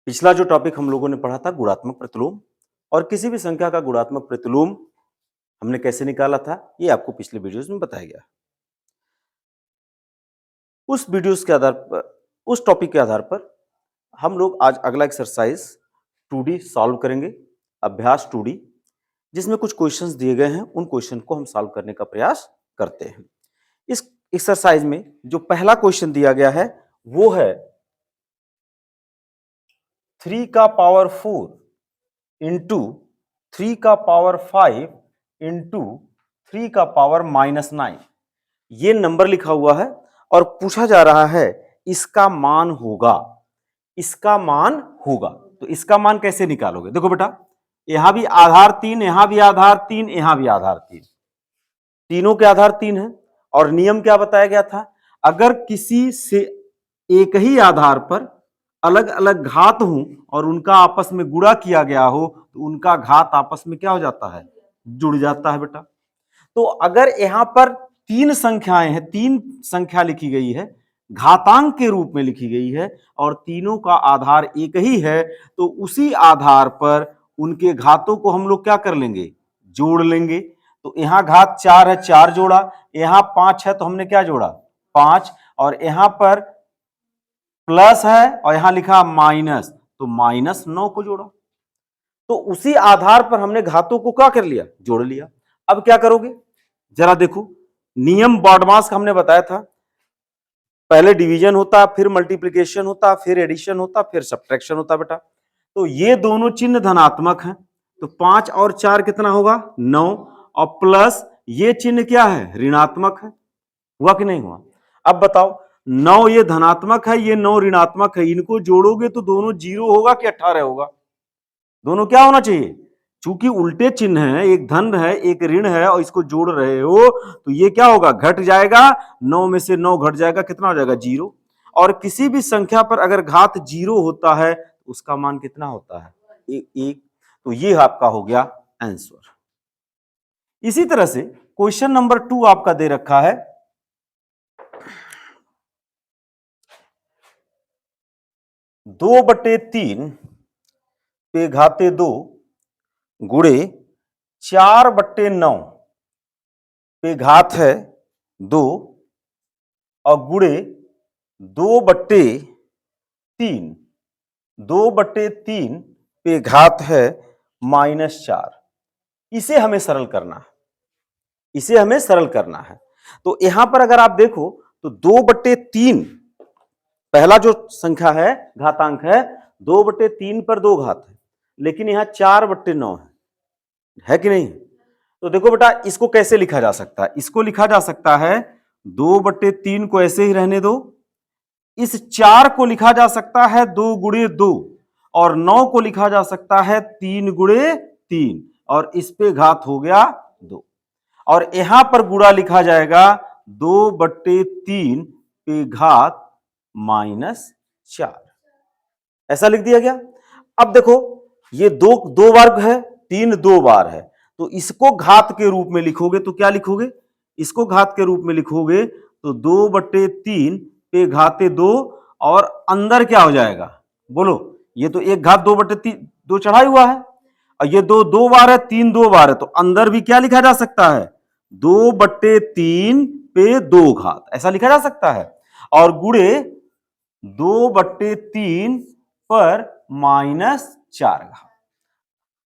पिछला जो टॉपिक हम लोगों ने पढ़ा था गुणात्मक प्रतिलोम और किसी भी संख्या का गुणात्मक प्रतिलोम हमने कैसे निकाला था ये आपको पिछले वीडियोस में बताया गया। उस वीडियोस के आधार पर उस टॉपिक के आधार पर हम लोग आज अगला एक्सरसाइज 2D सॉल्व करेंगे, अभ्यास 2D, जिसमें कुछ क्वेश्चंस दिए गए हैं। उन क्वेश्चन को हम सॉल्व करने का प्रयास करते हैं। इस एक्सरसाइज में जो पहला क्वेश्चन दिया गया है वो है 3 का पावर 4 इंटू 3 का पावर 5 इंटू 3 का पावर -9 ये नंबर लिखा हुआ है और पूछा जा रहा है इसका मान होगा। इसका मान होगा तो इसका मान कैसे निकालोगे? देखो बेटा, यहां भी आधार 3, यहां भी आधार 3, यहां भी आधार 3, तीनों के आधार 3 है। और नियम क्या बताया गया था? अगर किसी से एक ही आधार पर अलग अलग घात हो और उनका आपस में गुणा किया गया हो तो उनका घात आपस में क्या हो जाता है? जुड़ जाता है बेटा। तो अगर यहां पर 3 संख्याएं हैं, 3 संख्या लिखी गई है, घातांक के रूप में लिखी गई है और तीनों का आधार एक ही है, तो उसी आधार पर उनके घातों को हम लोग क्या कर लेंगे? जोड़ लेंगे। तो यहां घात 4 है, 4 जोड़ा, यहां 5 है तो हमने क्या जोड़ा? 5, और यहां पर प्लस है और यहां लिखा माइनस तो -9 को जोड़ा। तो उसी आधार पर हमने घातों को क्या कर लिया? जोड़ लिया। अब क्या करोगे जरा देखो, नियम बॉडमास का हमने बताया था, पहले डिवीजन होता, फिर मल्टीप्लिकेशन होता, फिर एडिशन होता, फिर सब्ट्रैक्शन होता बेटा। तो ये दोनों चिन्ह धनात्मक हैं तो 5 और 4 कितना होगा? 9, और प्लस ये चिन्ह क्या है? ऋणात्मक है। हुआ कि नहीं हुआ? अब बताओ, 9 ये धनात्मक है, ये 9 ऋणात्मक है, इनको जोड़ोगे तो दोनों 0 होगा कि 18 होगा? दोनों क्या होना चाहिए? चूंकि उल्टे चिन्ह है, एक धन है एक ऋण है और इसको जोड़ रहे हो तो ये क्या होगा? घट जाएगा। 9 में से 9 घट जाएगा, कितना हो जाएगा? 0। और किसी भी संख्या पर अगर घात 0 होता है उसका मान कितना होता है? 1। तो ये आपका हो गया आंसर। इसी तरह से क्वेश्चन नंबर 2 आपका दे रखा है 2/3 पे घाते 2 गुणे 4/9 पे घात है 2 और गुणे 2/3 2/3 पे घात है -4। इसे हमें सरल करना है, इसे हमें सरल करना है। तो यहां पर अगर आप देखो तो 2/3 पहला जो संख्या है घातांक है, 2/3 पर 2 घात है, लेकिन यहां 4/9 है कि नहीं? तो देखो बेटा, इसको कैसे लिखा जा सकता है? इसको लिखा जा सकता है 2/3 को ऐसे ही रहने दो, इस 4 को लिखा जा सकता है 2 गुणे 2 और 9 को लिखा जा सकता है 3 गुणे 3 और इस पे घात हो गया 2, और यहां पर गुणा लिखा जाएगा 2/3 पे घात -4, ऐसा लिख दिया गया। अब देखो, ये 2 बार है, 3 2 बार है, तो इसको घात के रूप में लिखोगे तो क्या लिखोगे? इसको घात के रूप में लिखोगे तो 2/3 पे घाते 2 और अंदर क्या हो जाएगा? बोलो, ये तो एक घात 2/3 2 चढ़ा हुआ है और ये 2 बार है, 3 2 बार है, तो अंदर भी क्या लिखा जा सकता है? 2/3 पे 2 घात, ऐसा लिखा जा सकता है। और गुणे 2/3 पर -4 घात।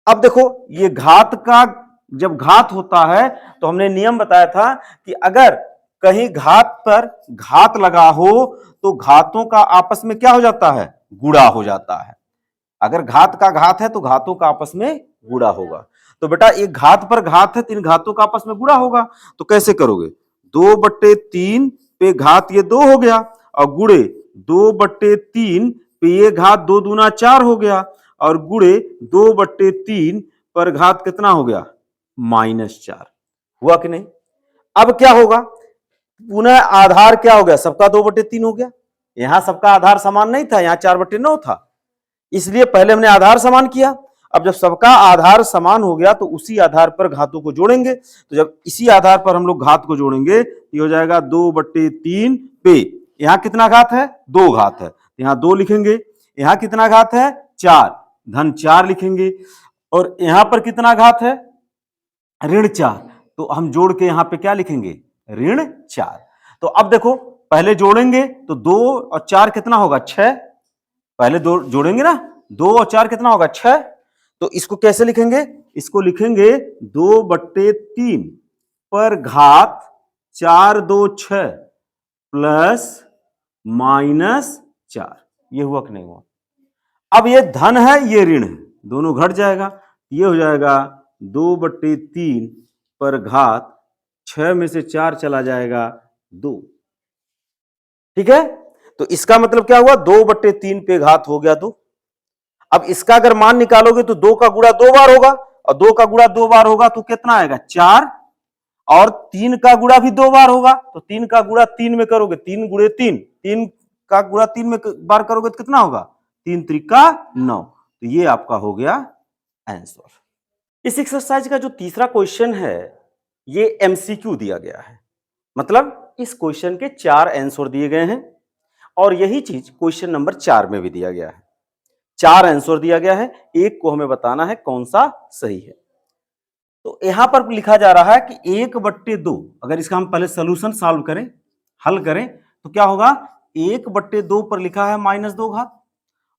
अब देखो, ये घात का जब घात होता है तो हमने नियम बताया था कि अगर कहीं घात पर घात लगा हो तो घातों का आपस में क्या हो जाता है? गुणा हो जाता है। अगर घात का घात है तो घातों का आपस में गुणा होगा। तो बेटा, एक घात पर घात है, 3 घातों का आपस में गुणा होगा, तो कैसे करोगे? 2/3 पे घात ये 2 हो गया और गुणे 2/3 पे ये घात 2 दूना 4 हो गया और गुणे 2/3 पर घात कितना हो गया? -4। हुआ कि नहीं? अब क्या होगा? पुनः आधार क्या हो गया? सबका 2/3 हो गया। यहां सबका आधार समान नहीं था, यहां 4/9 था, इसलिए पहले हमने आधार समान किया। अब जब सबका आधार समान हो गया तो उसी आधार पर घातों को जोड़ेंगे। तो जब इसी आधार पर हम लोग घात को जोड़ेंगे ये हो जाएगा 2/3 पे, यहां कितना घात है? 2 घात है, यहां 2 लिखेंगे, यहां कितना घात है 4, धन 4 लिखेंगे, और यहां पर कितना घात है ऋण 4, तो हम जोड़ के यहां पे क्या लिखेंगे ऋण 4। तो अब देखो पहले जोड़ेंगे तो 2 और 4 कितना होगा 6, पहले दो जोड़ेंगे ना, 2 और 4 कितना होगा 6, तो इसको कैसे लिखेंगे, इसको लिखेंगे 2/3 पर घात 4 2 6 प्लस -4, ये हुआ कि नहीं हुआ। अब ये धन है ये ऋण है, दोनों घट जाएगा, ये हो जाएगा 2/3 पर घात 6 में से 4 चला जाएगा 2, ठीक है। तो इसका मतलब क्या हुआ 2/3 पे घात हो गया 2। अब इसका अगर मान निकालोगे तो 2 का गुणा 2 बार होगा, और 2 का गुणा 2 बार होगा तो कितना आएगा 4, और 3 का गुणा भी 2 बार होगा, तो 3 का गुणा 3 में करोगे 3 गुणे 3, 3 का गुणा 3 में बार करोगे तो कितना होगा 3 त्रिका 9, तो ये आपका हो गया आंसर। इस एक्सरसाइज का जो तीसरा क्वेश्चन है ये एमसीक्यू दिया गया है, मतलब इस क्वेश्चन के 4 आंसर दिए गए हैं, और यही चीज क्वेश्चन नंबर 4 में भी दिया गया है। 4 आंसर दिया गया है, एक को हमें बताना है कौन सा सही है। तो यहां पर लिखा जा रहा है कि 1/2, अगर इसका हम पहले सोल्यूशन सॉल्व करें, हल करें, तो क्या होगा 1/2 पर लिखा है -2 घात,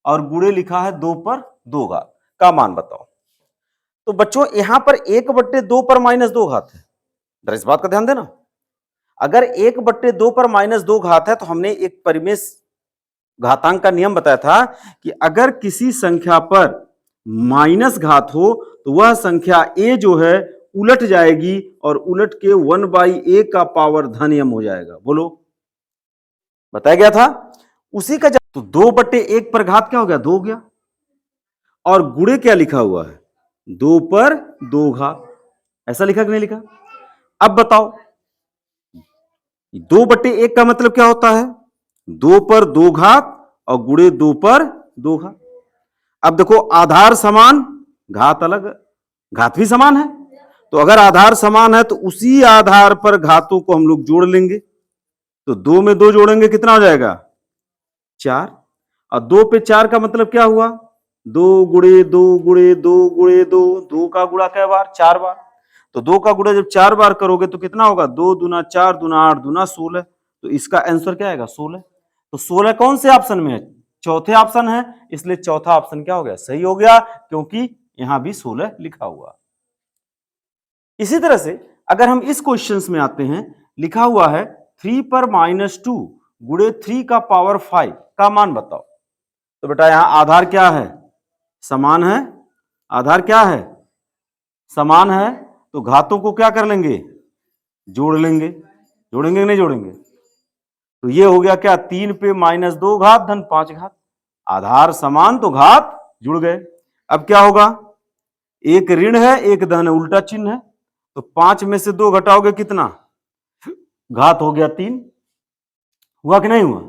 और गुणे लिखा है 2 पर 2 घात का मान बताओ। तो बच्चों यहां पर 1/2 पर -2 घात है, जरा इस बात का ध्यान देना। अगर 1/2 पर -2 घात है तो हमने एक परिमेय घातांक का नियम बताया था कि अगर किसी संख्या पर माइनस घात हो तो वह संख्या a जो है उलट जाएगी, और उलट के 1/a का पावर धन m हो जाएगा। बोलो, बताया गया था उसी का। तो 2/1 पर घात क्या हो गया 2 हो गया, और गुणे क्या लिखा हुआ है 2 पर 2 घात, ऐसा लिखा कि नहीं लिखा। अब बताओ 2/1 का मतलब क्या होता है 2 पर 2 घात और गुणे 2 पर 2 घात। अब देखो आधार समान घात अलग, घात भी समान है, तो अगर आधार समान है तो उसी आधार पर घातों को हम लोग जोड़ लेंगे, तो 2 में 2 जोड़ेंगे कितना हो जाएगा 4, और 2 पे 4 का मतलब क्या हुआ 2 गुणे 2 गुणे 2 गुणे 2, 2 का गुणा क्या बार 4 बार, तो 2 का गुणा जब 4 बार करोगे तो कितना होगा 2 दूना 4 दूना 8 दूना 16, तो इसका आंसर क्या आएगा 16। तो 16 कौन से ऑप्शन में है चौथे ऑप्शन है, इसलिए चौथा ऑप्शन क्या हो गया सही हो गया, क्योंकि यहां भी 16 लिखा हुआ। इसी तरह से अगर हम इस क्वेश्चंस में आते हैं, लिखा हुआ है 3 पर -2 गुणे 3 का पावर 5 का मान बताओ। तो बेटा यहां आधार क्या है समान है, आधार क्या है समान है, तो घातों को क्या कर लेंगे जोड़ लेंगे, जोड़ेंगे कि नहीं जोड़ेंगे। तो ये हो गया क्या 3 पे -2 घात धन 5 घात, आधार समान तो घात जुड़ गए। अब क्या होगा एक ऋण है एक धन है, उल्टा चिन्ह है, तो 5 में से 2 घटाओगे कितना घात हो गया 3, हुआ कि नहीं हुआ।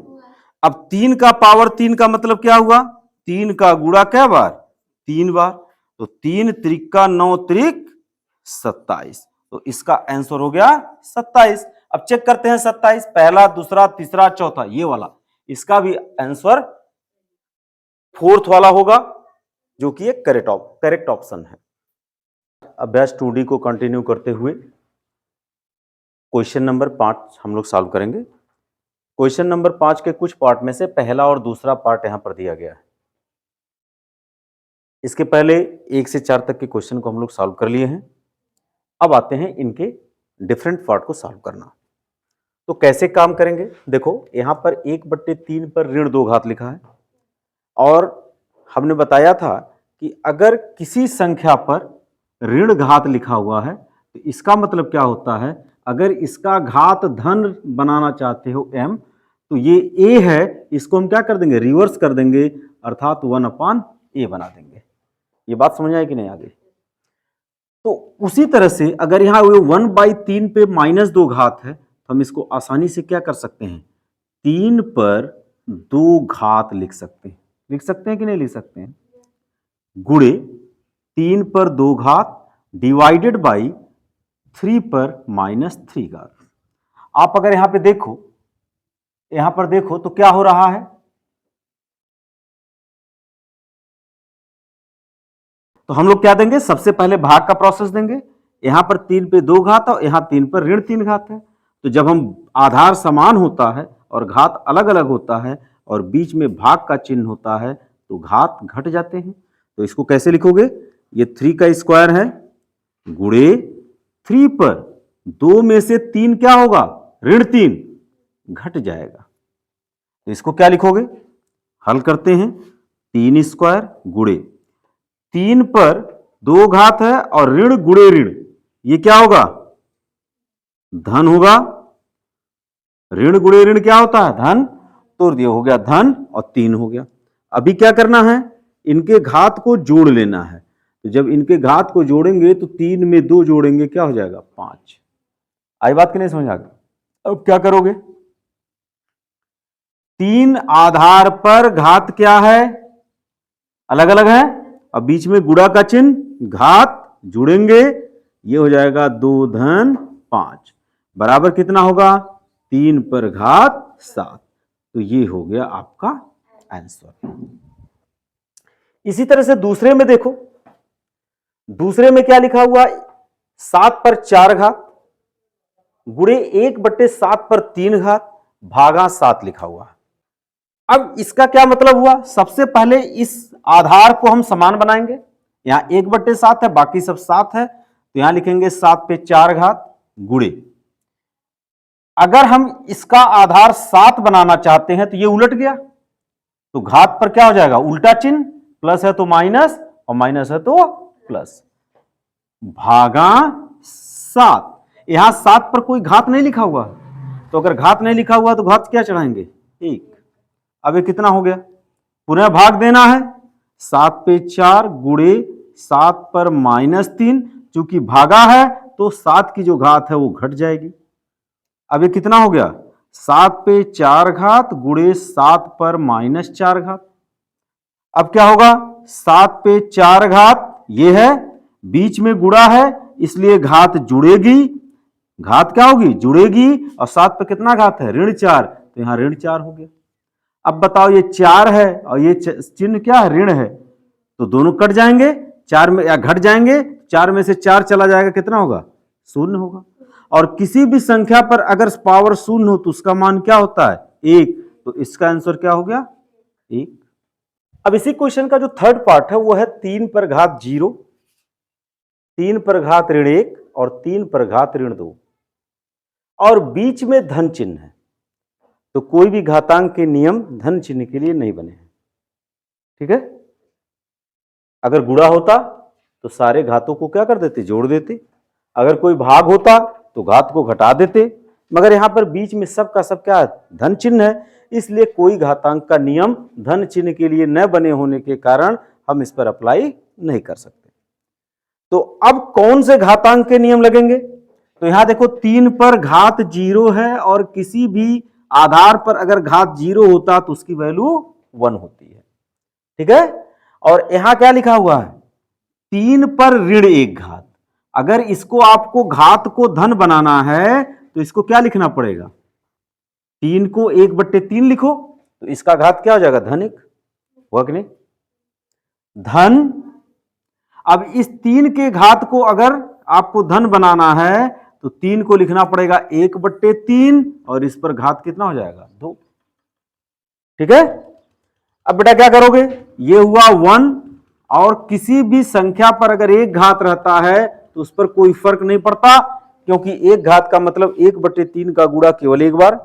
अब 3 का पावर 3 का मतलब क्या हुआ 3 का गुणा क्या बार 3 बार, तो 3 त्रिका 9 त्रिक 27, तो इसका आंसर हो गया 27। अब चेक करते हैं 27 पहला दूसरा तीसरा चौथा ये वाला, इसका भी आंसर फोर्थ वाला होगा, जो कि एक करेक्ट ऑप्शन है। अभ्यास 2D को कंटिन्यू करते हुए क्वेश्चन नंबर 5 हम लोग सॉल्व करेंगे। क्वेश्चन नंबर 5 के कुछ पार्ट में से पहला और दूसरा पार्ट यहां पर दिया गया है। इसके पहले 1 से 4 तक के क्वेश्चन को हम लोग सॉल्व कर लिए हैं। अब आते हैं इनके डिफरेंट पार्ट को सॉल्व करना। तो कैसे काम करेंगे, देखो यहां पर 1/3 पर ऋण 2 घात लिखा है, और हमने बताया था कि अगर किसी संख्या पर ऋण घात लिखा हुआ है तो इसका मतलब क्या होता है, अगर इसका घात धन बनाना चाहते हो m, तो ये a है, इसको हम क्या कर देंगे रिवर्स कर देंगे, अर्थात 1/a बना देंगे। ये बात समझ आए कि नहीं आगे। तो उसी तरह से अगर यहां 1/3 पे -2 घात है तो हम इसको आसानी से क्या कर सकते हैं 3 पर 2 घात लिख सकते हैं, लिख सकते हैं कि नहीं लिख सकते हैं, गुणे 3 पर 2 घात डिवाइडेड बाई 3 पर -3 घात। आप अगर यहां पर देखो तो क्या हो रहा है तो हम लोग क्या देंगे, सबसे पहले भाग का प्रोसेस देंगे। यहां पर 3 पे 2 घात और यहां 3 पर ऋण 3 घात है। तो जब हम आधार समान होता है और घात अलग अलग होता है और बीच में भाग का चिन्ह होता है तो घात घट जाते हैं। तो इसको कैसे लिखोगे, ये 3 का स्क्वायर है गुणे 3 पर 2 में से 3 क्या होगा, ऋण 3 घट जाएगा। तो इसको क्या लिखोगे, हल करते हैं। 3 स्क्वायर गुणे 3 पर 2 घात है और ऋण गुणे ऋण, ये क्या होगा, धन होगा। ऋण गुणे ऋण क्या होता है, धन। तो ये हो गया धन और 3 हो गया। अभी क्या करना है, इनके घात को जोड़ लेना है। तो जब इनके घात को जोड़ेंगे तो 3 में 2 जोड़ेंगे क्या हो जाएगा, 5। आई बात कि नहीं समझ आ गया। अब क्या करोगे, 3 आधार पर घात क्या है, अलग अलग है और बीच में गुणा का चिन्ह, घात जुड़ेंगे, ये हो जाएगा 2 धन 5 बराबर कितना होगा, 3 पर घात 7। तो ये हो गया आपका आंसर। इसी तरह से दूसरे में देखो, दूसरे में क्या लिखा हुआ, 7 पर 4 घात गुणे 1/7 पर 3 घात भागा 7 लिखा हुआ है। अब इसका क्या मतलब हुआ, सबसे पहले इस आधार को हम समान बनाएंगे। यहां 1/7 है, बाकी सब 7 है, तो यहां लिखेंगे 7 पे 4 घात गुणे। अगर हम इसका आधार 7 बनाना चाहते हैं तो ये उलट गया, तो घात पर क्या हो जाएगा, उल्टा चिन्ह, प्लस है तो माइनस और माइनस है तो प्लस, भागा 7। यहां 7 पर कोई घात नहीं लिखा हुआ, तो अगर घात नहीं लिखा हुआ तो घात क्या चढ़ाएंगे, 1। अब ये कितना हो गया, पुनः भाग देना है। 7 पे 4 गुणे 7 पर -3, चूंकि भागा है तो 7 की जो घात है वो घट जाएगी। अब ये कितना हो गया, 7 पे 4 घात गुणे 7 पर -4 घात। अब क्या होगा, 7 पे 4 घात ये है, बीच में गुणा है इसलिए घात जुड़ेगी, घात क्या होगी, जुड़ेगी, और 7 पे कितना घात है, ऋण 4, तो यहां ऋण 4 हो गया। अब बताओ ये 4 है और ये चिन्ह क्या है, ऋण है, तो दोनों कट जाएंगे, 4 में या घट जाएंगे, 4 में से 4 चला जाएगा, कितना होगा, 0 होगा। और किसी भी संख्या पर अगर पावर 0 हो तो उसका मान क्या होता है, 1। तो इसका आंसर क्या हो गया, 1। अब इसी क्वेश्चन का जो थर्ड पार्ट है वो है 3 पर घात 0, 3 पर घात ऋण 1 और 3 पर घात ऋण 2, और बीच में धन चिन्ह है। तो कोई भी घातांक के नियम धन चिन्ह के लिए नहीं बने हैं, ठीक है। अगर गुणा होता तो सारे घातों को क्या कर देते, जोड़ देते। अगर कोई भाग होता तो घात को घटा देते, मगर यहां पर बीच में सब का सब क्या है, धन चिन्ह है, इसलिए कोई घातांक का नियम धन चिन्ह के लिए न बने होने के कारण हम इस पर अप्लाई नहीं कर सकते। तो अब कौन से घातांक के नियम लगेंगे, तो यहां देखो 3 पर घात 0 है और किसी भी आधार पर अगर घात 0 होता तो उसकी वैल्यू 1 होती है, ठीक है। और यहां क्या लिखा हुआ है, 3 पर ऋण 1 घात, अगर इसको आपको घात को धन बनाना है तो इसको क्या लिखना पड़ेगा, 3 को 1/3 लिखो, तो इसका घात क्या हो जाएगा, धन 1 हुआ कि नहीं, धन। अब इस 3 के घात को अगर आपको धन बनाना है तो 3 को लिखना पड़ेगा 1/3 और इस पर घात कितना हो जाएगा, 2, ठीक है। अब बेटा क्या करोगे, ये हुआ 1, और किसी भी संख्या पर अगर एक घात रहता है तो उस पर कोई फर्क नहीं पड़ता, क्योंकि एक घात का मतलब 1/3 का गुणा केवल एक बार,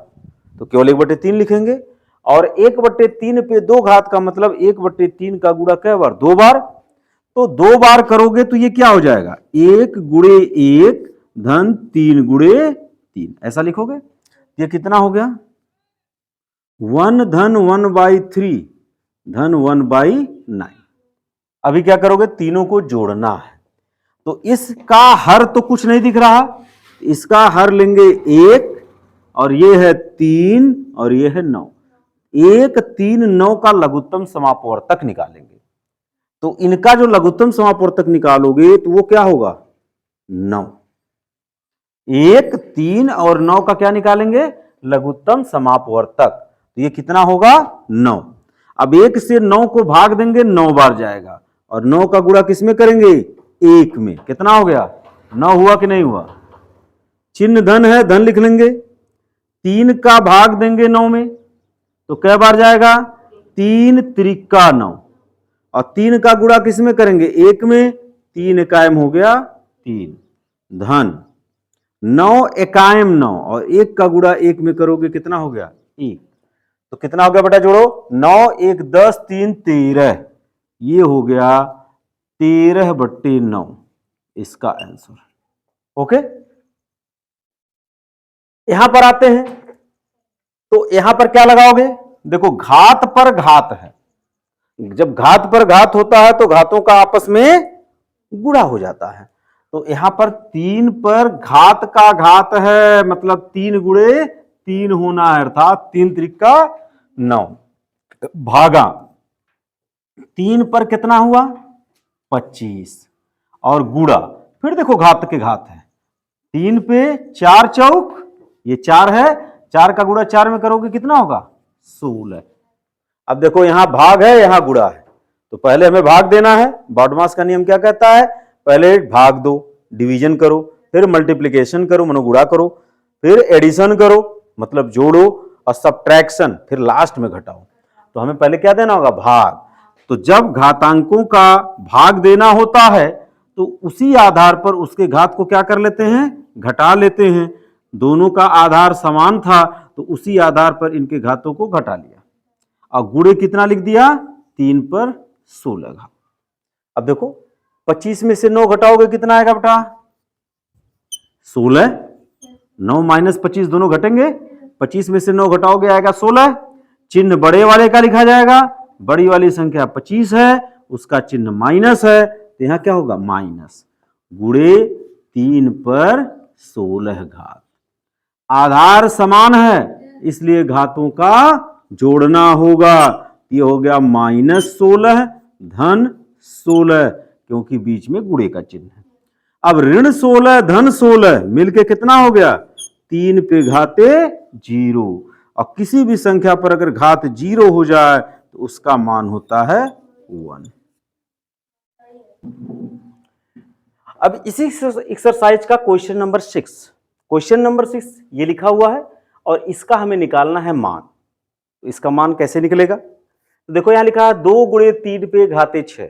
तो केवल 1/3 लिखेंगे, और 1/3 पे 2 घात का मतलब 1/3 का गुणा कै बार, 2 बार। तो 2 बार करोगे तो ये क्या हो जाएगा, 1 गुणे 1 धन 3 गुणे 3, ऐसा लिखोगे। ये कितना हो गया, 1 धन 1/3 धन 1/9। अभी क्या करोगे, तीनों को जोड़ना है, तो इसका हर तो कुछ नहीं दिख रहा, इसका हर लेंगे 1, और ये है 3 और ये है 9, 1 3 9 का लघुत्तम समापवर्तक निकालेंगे। तो इनका जो लघुत्तम समापवर्तक निकालोगे तो वो क्या होगा, 9। 1 3 और 9 का क्या निकालेंगे, लघुत्तम समापवर्तक, तो ये कितना होगा, 9। अब 1 से 9 को भाग देंगे, 9 बार जाएगा, और 9 का गुणा किस में करेंगे? 1 में। कितना हो गया? 9 हुआ कि नहीं हुआ? चिन्ह धन है, धन लिख लेंगे। 3 का भाग देंगे 9 में तो कै बार जाएगा? 3 त्रिका 9, और 3 का गुणा किस में करेंगे? 1 में। 3 एकायम हो गया 3 धन 9 एकायम 9, और 1 का गुणा 1 में करोगे कितना हो गया? 1। तो कितना हो गया बेटा? जोड़ो। 9 1 10 3 13, ये हो गया 13/9 इसका आंसर। ओके, यहां पर आते हैं तो यहां पर क्या लगाओगे? देखो घात पर घात है, जब घात पर घात होता है तो घातों का आपस में गुणा हो जाता है। तो यहां पर 3 पर घात का घात है, मतलब 3 गुणे 3 होना है, अर्थात 3 त्रिका 9 भागा 3 पर कितना हुआ? 25, और गुणा फिर देखो घात के घात है। 3 पे 4 चौक, ये 4 है, 4 का गुणा 4 में करोगे कितना होगा? 16। अब देखो यहां भाग है, यहां गुणा है, तो पहले हमें भाग देना है। बॉडमास का नियम क्या कहता है? पहले भाग दो, डिवीजन करो, फिर मल्टीप्लिकेशन करो, मनो गुणा करो, फिर एडिशन करो मतलब जोड़ो, और सब्ट्रैक्शन, फिर लास्ट में घटाओ। तो हमें पहले क्या देना होगा? भाग। तो जब घातांकों का भाग देना होता है तो उसी आधार पर उसके घात को क्या कर लेते हैं? घटा लेते हैं। दोनों का आधार समान था तो उसी आधार पर इनके घातों को घटा लिया, और गुणे कितना लिख दिया? 3 पर 16 घात। अब देखो 25 में से 9 घटाओगे कितना आएगा बेटा? 16। 9 माइनस 25 दोनों घटेंगे, 25 में से 9 घटाओगे आएगा 16। चिन्ह बड़े वाले का लिखा जाएगा, बड़ी वाली संख्या 25 है, उसका चिन्ह माइनस है, तो यहां क्या होगा? माइनस। गुणे 3 पर 16 घात। आधार समान है इसलिए घातों का जोड़ना होगा। ये हो गया -16 धन 16, क्योंकि बीच में गुणे का चिन्ह है। अब ऋण 16 धन 16 मिलके कितना हो गया? 3 पे घाते 0, और किसी भी संख्या पर अगर घात 0 हो जाए तो उसका मान होता है 1। अब इसी एक्सरसाइज का क्वेश्चन नंबर 6, क्वेश्चन नंबर 6 ये लिखा हुआ है और इसका हमें निकालना है मान। तो इसका मान कैसे निकलेगा? तो देखो यहां लिखा है 2 गुणे 3 पे घाते 6।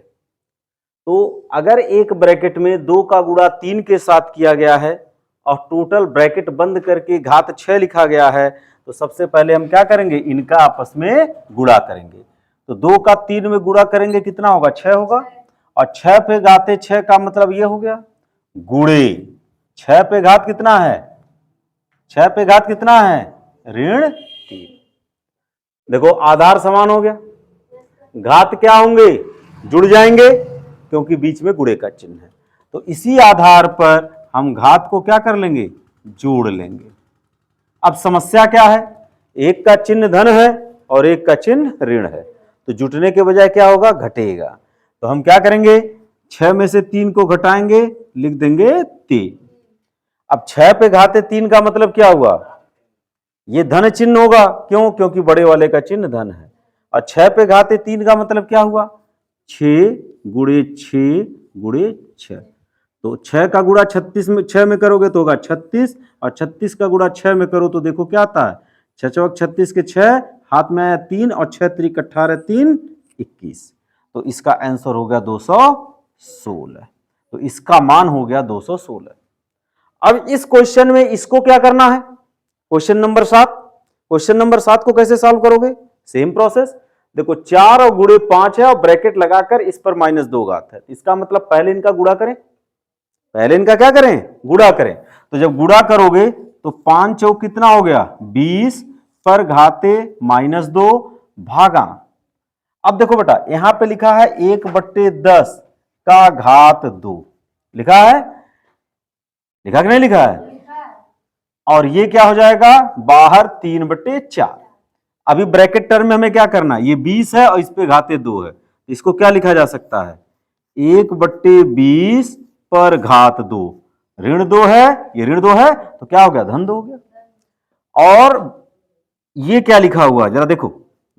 तो अगर एक ब्रैकेट में 2 का गुणा 3 के साथ किया गया है और टोटल ब्रैकेट बंद करके घात 6 लिखा गया है, तो सबसे पहले हम क्या करेंगे? इनका आपस में गुणा करेंगे। तो 2 का 3 में गुणा करेंगे कितना होगा? 6 होगा, और 6 पे घाते 6 का मतलब ये हो गया गुणे 6 पे घात कितना है? 6 पे घात कितना है? ऋण 3। देखो आधार समान हो गया, घात क्या होंगे? जुड़ जाएंगे, क्योंकि बीच में गुणे का चिन्ह है। तो इसी आधार पर हम घात को क्या कर लेंगे? जोड़ लेंगे। अब समस्या क्या है? एक का चिन्ह धन है और एक का चिन्ह ऋण है, तो जुटने के बजाय क्या होगा? घटेगा। तो हम क्या करेंगे? 6 में से 3 को घटाएंगे, लिख देंगे 3। अब 6 पे घाते 3 का मतलब क्या हुआ? ये धन चिन्ह होगा, क्यों? क्योंकि बड़े वाले का चिन्ह धन है। और 6 पे घाते 3 का मतलब क्या हुआ? 6 गुणे 6 गुणे 6। तो 6 का गुणा 36 में 6 में करोगे तो होगा 36, और 36 का गुणा 6 में करो तो देखो क्या आता है? 6 चौक 36 के 6, हाथ में आया 3, और 6 त्रिक 18 3 21। तो इसका आंसर हो गया 216। तो इसका मान हो गया 216। अब इस क्वेश्चन में इसको क्या करना है? क्वेश्चन नंबर 7, क्वेश्चन नंबर 7 को कैसे सॉल्व करोगे? Same process. देखो 4 और गुणे 5 है और ब्रैकेट लगाकर इस पर -2 घात है, इसका मतलब पहले इनका गुणा करें, पहले इनका क्या करें? गुणा करें। तो जब गुणा करोगे तो 5 चौक कितना हो गया? 20 पर घाते -2 भागा। अब देखो बेटा यहां पे लिखा है 1/10 का घात 2, लिखा है? लिखा कि नहीं लिखा है? और ये क्या हो जाएगा? बाहर 3/4। अभी ब्रैकेट टर्म में हमें क्या करना है? ये 20 है और इस पे घाते 2 है, इसको क्या लिखा जा सकता है? 1/20 पर घात 2। ऋण 2 है, ये ऋण 2 है, तो क्या हो गया? धन 2 हो गया। और ये क्या लिखा हुआ है? जरा देखो,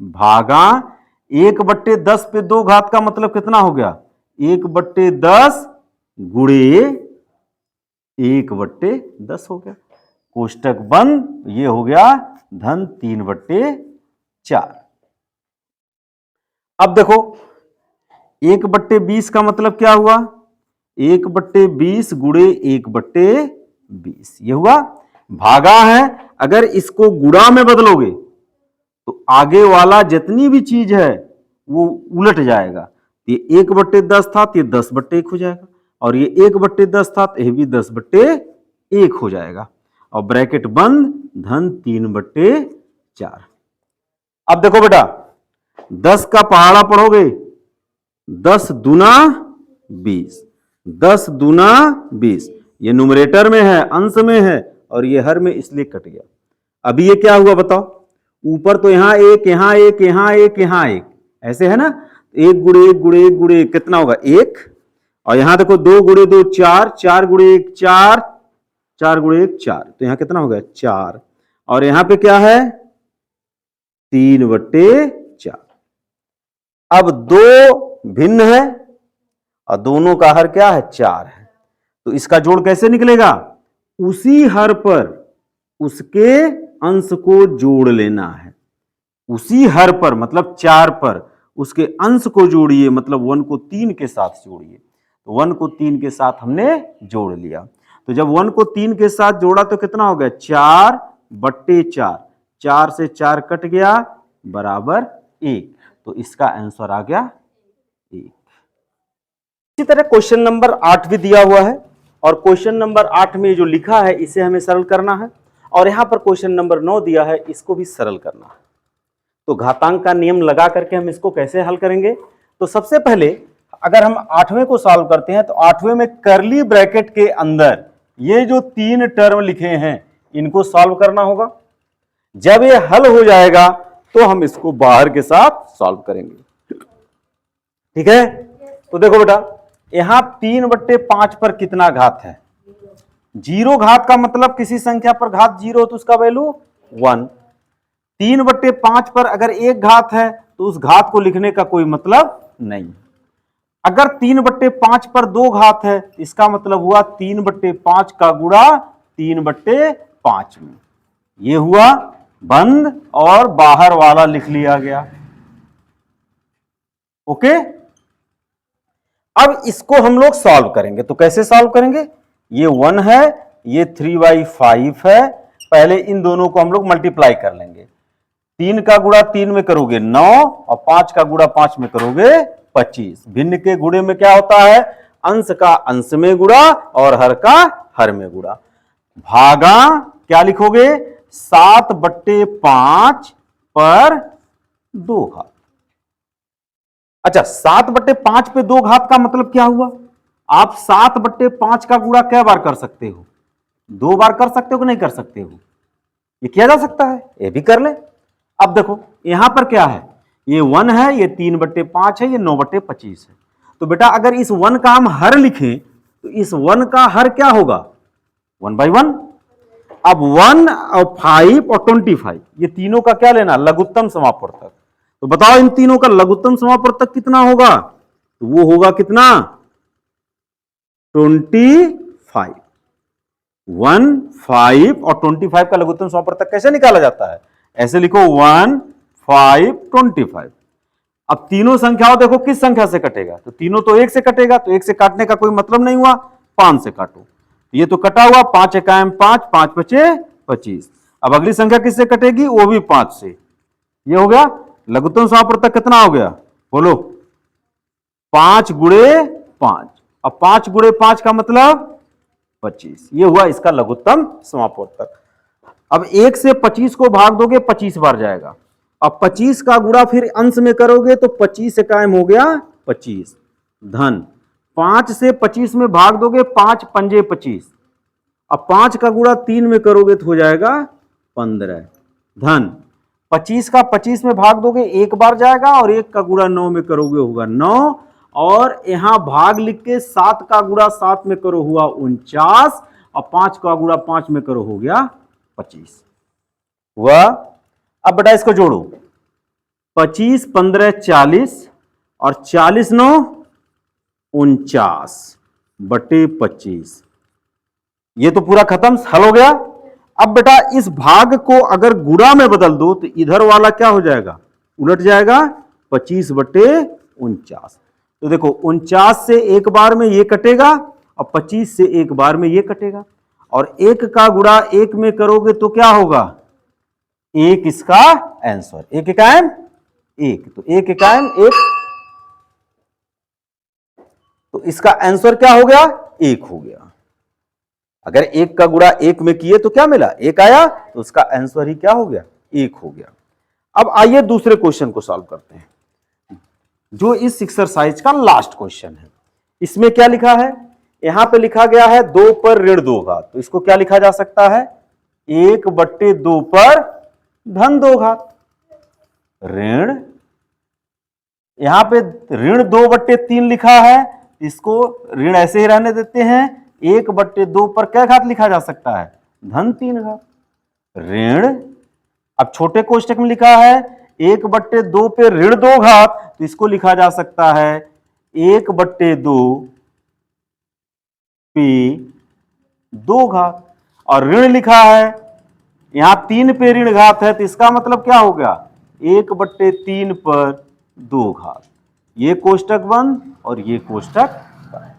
भागा 1/10 पे 2 घात का मतलब कितना हो गया? 1/10 गुणे 1/10 हो गया, कोष्टक बंद। ये हो गया धन 3/4। अब देखो 1/20 का मतलब क्या हुआ, 1/20 गुणे 1/20 ये हुआ। भागा है, अगर इसको गुणा में बदलोगे तो आगे वाला जितनी भी चीज है वो उलट जाएगा। ये 1/10 था तो ये 10/1 हो जाएगा, और ये 1/10 था तो ये भी 10/1 हो जाएगा, और ब्रैकेट बंद, धन 3/4। अब देखो बेटा 10 का पहाड़ा पढ़ोगे, 10 दूना 20, 10 दूना 20, ये न्यूमरेटर में है, अंश में है, और ये हर में, इसलिए कट गया। अभी ये क्या हुआ बताओ, ऊपर तो यहां एक, यहां एक, यहां एक, यहां एक, ऐसे है ना, 1 गुणे 1 गुणे 1 गुणे कितना होगा 1, और यहां देखो 2 गुणे 2 4, 4 गुणे 1 4, 4 गुणे 1 4, तो यहां कितना हो गया 4, और यहां पे क्या है 3/4। अब दो भिन्न है और दोनों का हर क्या है 4 है, तो इसका जोड़ कैसे निकलेगा, उसी हर पर उसके अंश को जोड़ लेना है। उसी हर पर मतलब 4 पर उसके अंश को जोड़िए, मतलब 1 को 3 के साथ जोड़िए। तो 1 को 3 के साथ हमने जोड़ लिया, तो जब 1 को 3 के साथ जोड़ा तो कितना हो गया 4/4, 4 से 4 कट गया बराबर 1, तो इसका आंसर आ गया 1। इसी तरह क्वेश्चन नंबर 8 भी दिया हुआ है, और क्वेश्चन नंबर 8 में जो लिखा है इसे हमें सरल करना है, और यहां पर क्वेश्चन नंबर 9 दिया है, इसको भी सरल करना है। तो घातांक का नियम लगा करके हम इसको कैसे हल करेंगे, तो सबसे पहले अगर हम 8वें को सॉल्व करते हैं तो 8वें में करली ब्रैकेट के अंदर ये जो 3 टर्म लिखे हैं इनको सॉल्व करना होगा। जब ये हल हो जाएगा तो हम इसको बाहर के साथ सॉल्व करेंगे, ठीक है। तो देखो बेटा यहां 3/5 पर कितना घात है, 0 घात का मतलब किसी संख्या पर घात 0 हो तो उसका वैल्यू 1। 3/5 पर अगर 1 घात है तो उस घात को लिखने का कोई मतलब नहीं। अगर 3/5 पर 2 घात है इसका मतलब हुआ 3/5 का गुणा 3/5 में, ये हुआ बंद, और बाहर वाला लिख लिया गया। ओके, अब इसको हम लोग सॉल्व करेंगे, तो कैसे सॉल्व करेंगे, ये 1 है, ये 3/5 है, पहले इन दोनों को हम लोग मल्टीप्लाई कर लेंगे। 3 का गुणा 3 में करोगे 9, और 5 का गुणा 5 में करोगे 25। भिन्न के गुणे में क्या होता है, अंश का अंश में गुणा और हर का हर में गुणा। भागा क्या लिखोगे 7/5 पर 2 घात। अच्छा 7/5 पे 2 घात का मतलब क्या हुआ, आप 7/5 का गुणा क्या बार कर सकते हो, 2 बार कर सकते हो कि नहीं कर सकते हो, ये किया जा सकता है, ये भी कर ले। अब देखो यहां पर क्या है, ये 1 है, ये 3/5 है, ये 9/25 है। तो बेटा अगर इस 1 का हम हर लिखें तो इस 1 का हर क्या होगा 1/1। अब 1 और 5 और 25 ये तीनों का क्या लेना, लघुत्तम समापवर्तक। तो बताओ इन तीनों का लघुत्तम समापवर्तक कितना होगा, तो वो होगा कितना 25। 1, 5 और 25 का लघुत्तम समापवर्तक कैसे निकाला जाता है, ऐसे लिखो 1, 5, 25। अब तीनों संख्याओं देखो किस संख्या से कटेगा, तो तीनों तो 1 से कटेगा, तो 1 से काटने का कोई मतलब नहीं हुआ, 5 से काटो, ये तो कटा हुआ, 5 एकाएम 5, 5 बचे 25। अब अगली संख्या किससे कटेगी, वो भी 5 से, ये हो गया लघुत्तम समापवर्तक कितना हो गया बोलो 5 गुणे 5, अब 5 गुणे 5 का मतलब 25, ये हुआ इसका लघुत्तम समापवर्तक। अब 1 से 25 को भाग दोगे 25 बार जाएगा, अब 25 का गुणा फिर अंश में करोगे तो 25 से कायम हो गया 25, धन 5 से 25 में भाग दोगे 5 पंजे 25, अब 5 का गुणा 3 में करोगे तो हो जाएगा 15, धन 25 का 25 में भाग दोगे 1 बार जाएगा, और 1 का गुणा 9 में करोगे होगा 9, और यहां भाग लिख के 7 का गुणा 7 में करो हुआ 49, और 5 का गुणा 5 में करो हो गया 25 हुआ। अब बेटा इसको जोड़ो 25 15 40, और 40 9 49/25। ये तो पूरा खत्म, हल हो गया। अब बेटा इस भाग को अगर गुणा में बदल दो तो इधर वाला क्या हो जाएगा, उलट जाएगा, 25/49। तो देखो 49 से एक बार में ये कटेगा और 25 से एक बार में ये कटेगा, और एक का गुणा एक में करोगे तो क्या होगा, एक इसका आंसर, एक इकायम एक, तो एक इकायम एक, तो इसका आंसर क्या हो गया, एक हो गया। अगर एक का गुणा एक में किए तो क्या मिला, एक आया, तो उसका आंसर ही क्या हो गया, एक हो गया। अब आइए दूसरे क्वेश्चन को सॉल्व करते हैं, जो इस एक्सरसाइज का लास्ट क्वेश्चन है। इसमें क्या लिखा है, यहां पे लिखा गया है 2 पर ऋण 2 घात, तो इसको क्या लिखा जा सकता है, 1/2 पर धन 2 घात। ऋण, यहां पे ऋण 2/3 लिखा है, इसको ऋण ऐसे ही रहने देते हैं, 1/2 पर क्या घात लिखा जा सकता है, धन 3 घात। ऋण, अब छोटे कोष्टक में लिखा है 1/2 पे ऋण 2 घात, तो इसको लिखा जा सकता है 1/2 पे 2 घात। और ऋण लिखा है यहां 3 पे ऋण घात है, तो इसका मतलब क्या हो गया, 1/3 पर 2 घात। ये कोष्टक बंद और ये कोष्टक बंद।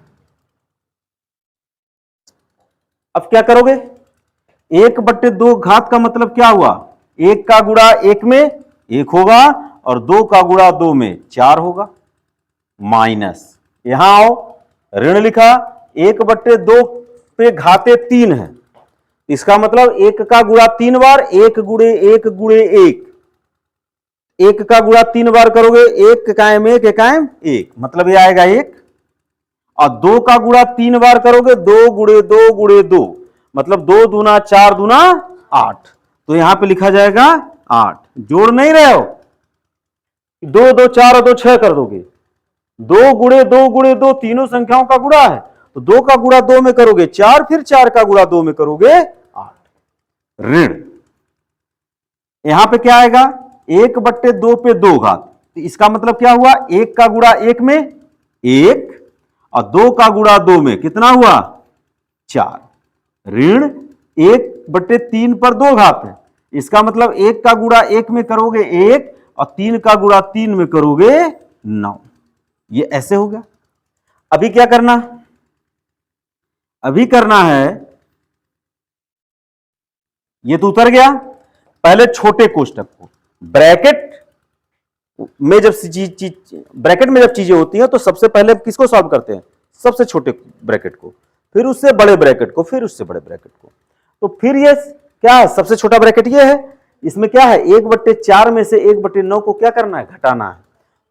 अब क्या करोगे, 1/2 घात का मतलब क्या हुआ, एक का गुणा एक में एक होगा और 2 का गुणा 2 में 4 होगा, माइनस, यहां आओ, ऋण लिखा 1/2 पे घाते 3 है, इसका मतलब एक का गुणा 3 बार, एक गुणे एक गुणे एक, एक का गुणा 3 बार करोगे, एक इकायम एक, इकायम एक, मतलब ये आएगा 1। और 2 का गुणा 3 बार करोगे, 2 गुणे 2 गुणे 2, मतलब 2 दूना 4 दूना 8, तो यहां पे लिखा जाएगा 8। जोड़ नहीं रहे हो, 2 2 4 और 2 6 कर दोगे, 2 गुणे 2 गुणे 2 तीनों संख्याओं का गुणा है, तो 2 का गुणा 2 में करोगे 4, फिर 4 का गुणा 2 में करोगे 8। ऋण, यहां पे क्या आएगा, 1/2 पे 2 घात, तो इसका मतलब क्या हुआ, एक का गुणा एक में एक और 2 का गुणा 2 में कितना हुआ, 4। ऋण 1/3 पर 2 घात है, इसका मतलब एक का गुणा एक में करोगे एक और 3 का गुणा 3 में करोगे 9। ये ऐसे हो गया। अभी क्या करना, अभी करना है, ये तो उतर गया, पहले छोटे कोष्टक को, ब्रैकेट में जब ब्रैकेट में जब चीजें होती हैं तो सबसे पहले किसको सॉल्व करते हैं, सबसे छोटे ब्रैकेट को, फिर उससे बड़े ब्रैकेट को, फिर उससे बड़े ब्रैकेट को। तो फिर ये क्या है, सबसे छोटा ब्रैकेट ये है, इसमें क्या है, 1/4 में से 1/9 को क्या करना है, घटाना है,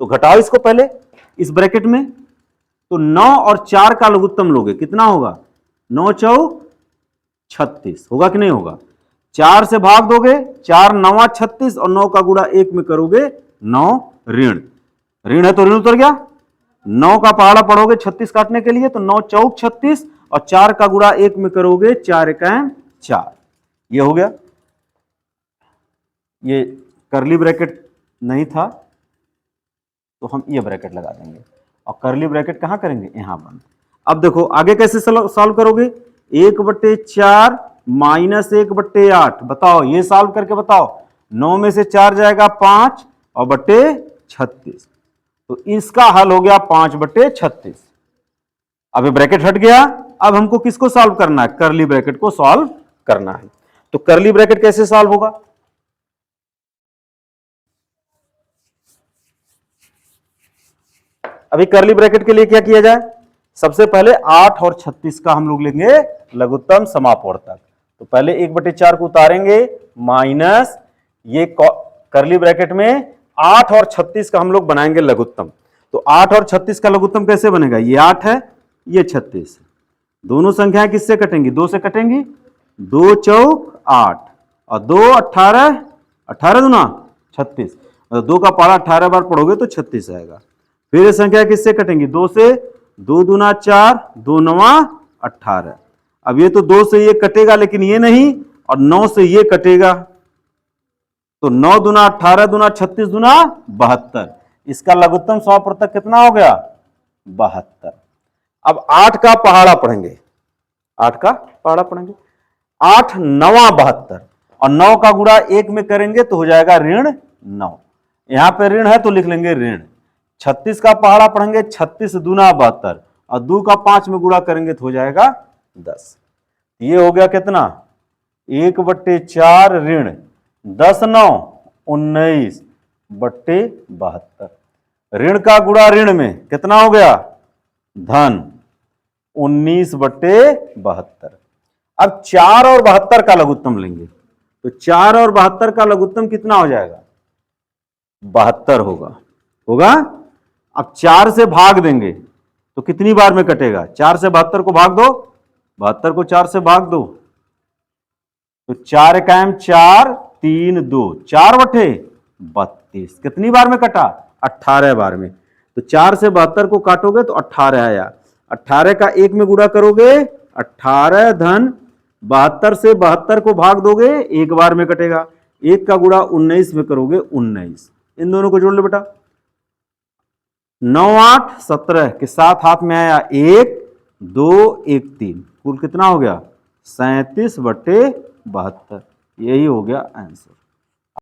तो घटाओ इसको पहले इस ब्रैकेट में, तो 9 और 4 का लघुत्तम लोगे, कितना होगा, 9 चौक 36 होगा कि नहीं होगा, 4 से भाग दोगे, 4 9 36 और 9 का गुणा 1 में करोगे 9। ऋण, ऋण है तो ऋण उतर गया, 9 का पहाड़ा पढ़ोगे 36 काटने के लिए, तो 9 चौक 36 और 4 का गुणा 1 में करोगे 4 इकायम 4, ये हो गया। ये करली ब्रैकेट नहीं था तो हम ये ब्रैकेट लगा देंगे, और करली ब्रैकेट कहां करेंगे, यहां बंद। अब देखो आगे कैसे सॉल्व करोगे, 1/4 माइनस 1/8, बताओ ये सॉल्व करके बताओ, 9 में से 4 जाएगा 5 और बट्टे 36, तो इसका हल हो गया 5/36। अब ये ब्रैकेट हट गया, अब हमको किसको सॉल्व करना है, करली ब्रैकेट को सॉल्व करना है। तो करली ब्रैकेट कैसे सॉल्व होगा, अभी करली ब्रैकेट के लिए क्या किया जाए, सबसे पहले 8 और 36 का हम लोग लेंगे लघुत्तम समापवर्तक, तो पहले 1/4 को उतारेंगे, माइनस ये करली ब्रैकेट में 8 और 36 का हम लोग बनाएंगे लघुत्तम। तो 8 और 36 का लघुत्तम कैसे बनेगा, ये 8 है ये 36 है, दोनों संख्याएं किससे कटेंगी, 2 से कटेंगी, 2 चौक 8 और 2 18, 18 दूना 36, 2 का पहाड़ा 18 बार पढ़ोगे तो 36 आएगा। फिर ये संख्या किससे कटेंगी, 2 से, 2 दूना 4, 2 9 18। अब ये तो 2 से ये कटेगा लेकिन ये नहीं, और 9 से ये कटेगा, तो 9 दूना 18 दूना 36 दूना 72, इसका लघुत्तम समापवर्तक कितना हो गया, 72। अब 8 का पहाड़ा पढ़ेंगे, 8 का पहाड़ा पढ़ेंगे। 8 9 72 और 9 का गुणा 1 में करेंगे तो हो जाएगा ऋण 9। यहां पे ऋण है तो लिख लेंगे ऋण। 36 का पहाड़ा पढ़ेंगे, 36 दूना 72 और 2 का 5 में गुणा करेंगे तो हो जाएगा 10। ये हो गया कितना, 1/4 ऋण 10 9 19 बट्टे 72। ऋण का गुणा ऋण में कितना हो गया, धन 19/72। अब 4 और 72 का लघुत्तम लेंगे तो 4 और 72 का लघुत्तम कितना हो जाएगा, 72 होगा। अब 4 से भाग देंगे तो कितनी बार में कटेगा, 4 से 72 को भाग दो, 72 को 4 से भाग दो तो 4 एकाम 4 3 2 4/32 कितनी बार में कटा, 18 बार में। तो 4 से 72 को काटोगे तो 18 आया, 18 का 1 में गुणा करोगे 18 धन 72 से 72 को भाग दोगे 1 बार में कटेगा, 1 का गुणा 19 में करोगे 19। इन दोनों को जोड़ लो बेटा, 9 8 17 के साथ हाथ में आया 1 2 1 3, कुल कितना हो गया 37/72। यही हो गया आंसर।